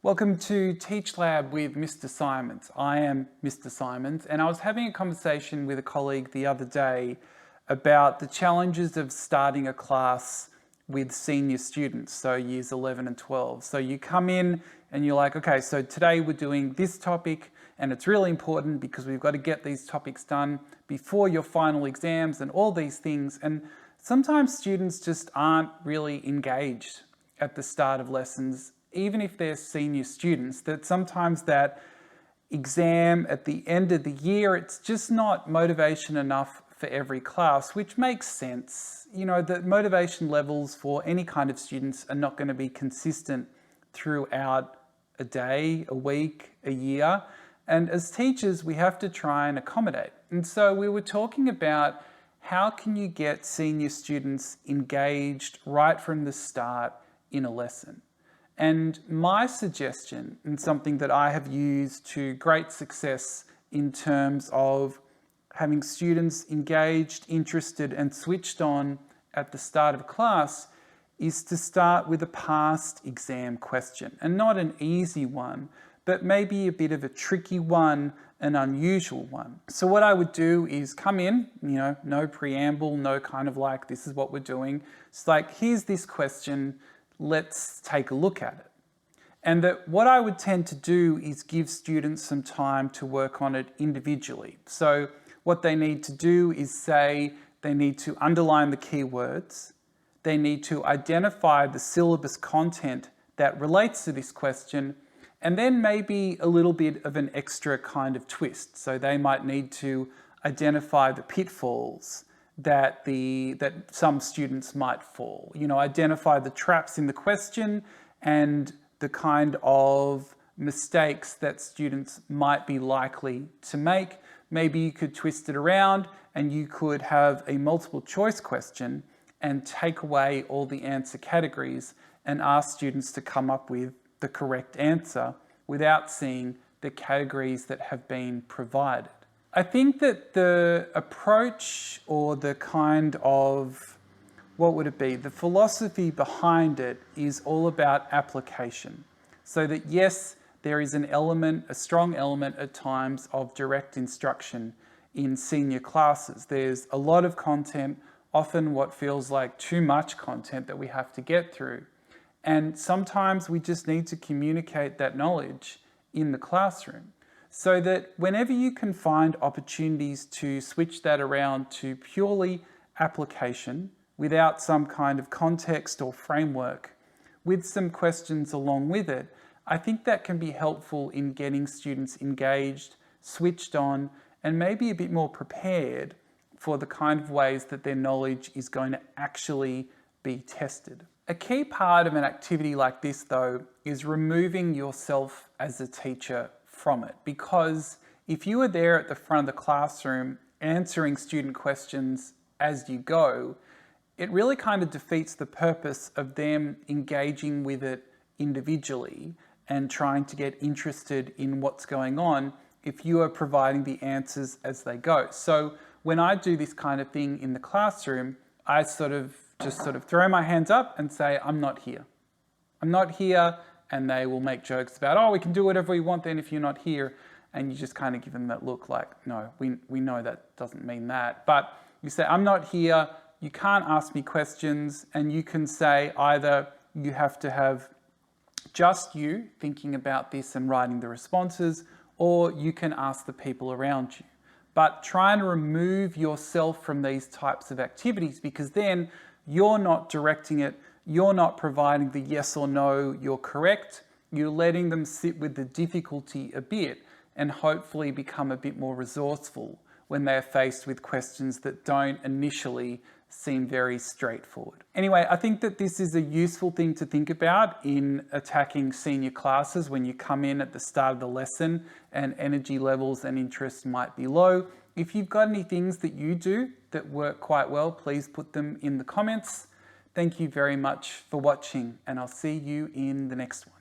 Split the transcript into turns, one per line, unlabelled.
Welcome to Teach Lab with Mr. Simons. I am Mr. Simons, and I was having a conversation with a colleague the other day about the challenges of starting a class with senior students, so years 11 and 12. So you come in and you're like, okay, so today we're doing this topic, and it's really important because we've got to get these topics done before your final exams and all these things. And sometimes students just aren't really engaged at the start of lessons, even if they're senior students, that sometimes that exam at the end of the year, it's just not motivation enough for every class, which makes sense. You know, the motivation levels for any kind of students are not going to be consistent throughout a day, a week, a year. And as teachers, we have to try and accommodate. And so we were talking about how can you get senior students engaged right from the start in a lesson. And my suggestion, and something that I have used to great success in terms of having students engaged, interested, and switched on at the start of class, is to start with a past exam question. And not an easy one, but maybe a bit of a tricky one, an unusual one. So what I would do is come in, no preamble, no kind of like, this is what we're doing. It's like, here's this question, let's take a look at it. And that what I would tend to do is give students some time to work on it individually. So what they need to do is say they need to underline the keywords, they need to identify the syllabus content that relates to this question, and then maybe a little bit of an extra kind of twist. So they might need to identify the pitfalls that some students might fall. Identify the traps in the question and the kind of mistakes that students might be likely to make. Maybe you could twist it around and you could have a multiple choice question and take away all the answer categories and ask students to come up with the correct answer without seeing the categories that have been provided. I think that the approach, or the kind of, what would it be? The philosophy behind it is all about application. So that yes, there is an element, a strong element at times of direct instruction in senior classes. There's a lot of content, often what feels like too much content that we have to get through. And sometimes we just need to communicate that knowledge in the classroom, so that whenever you can find opportunities to switch that around to purely application without some kind of context or framework, with some questions along with it, I think that can be helpful in getting students engaged, switched on, and maybe a bit more prepared for the kind of ways that their knowledge is going to actually be tested. A key part of an activity like this, though, is removing yourself as a teacher from it, because if you are there at the front of the classroom answering student questions as you go, it really kind of defeats the purpose of them engaging with it individually and trying to get interested in what's going on if you are providing the answers as they go. So when I do this kind of thing in the classroom, I just throw my hands up and say, I'm not here. I'm not here. And they will make jokes about, oh, we can do whatever we want then if you're not here. And you just kind of give them that look like, no, we know that doesn't mean that. But you say, I'm not here, you can't ask me questions, and you can say either you have to have just you thinking about this and writing the responses, or you can ask the people around you. But try and remove yourself from these types of activities, because then you're not directing it, you're not providing the yes or no, you're correct. You're letting them sit with the difficulty a bit and hopefully become a bit more resourceful when they're faced with questions that don't initially seem very straightforward. Anyway, I think that this is a useful thing to think about in attacking senior classes when you come in at the start of the lesson and energy levels and interests might be low. If you've got any things that you do that work quite well, please put them in the comments. Thank you very much for watching, and I'll see you in the next one.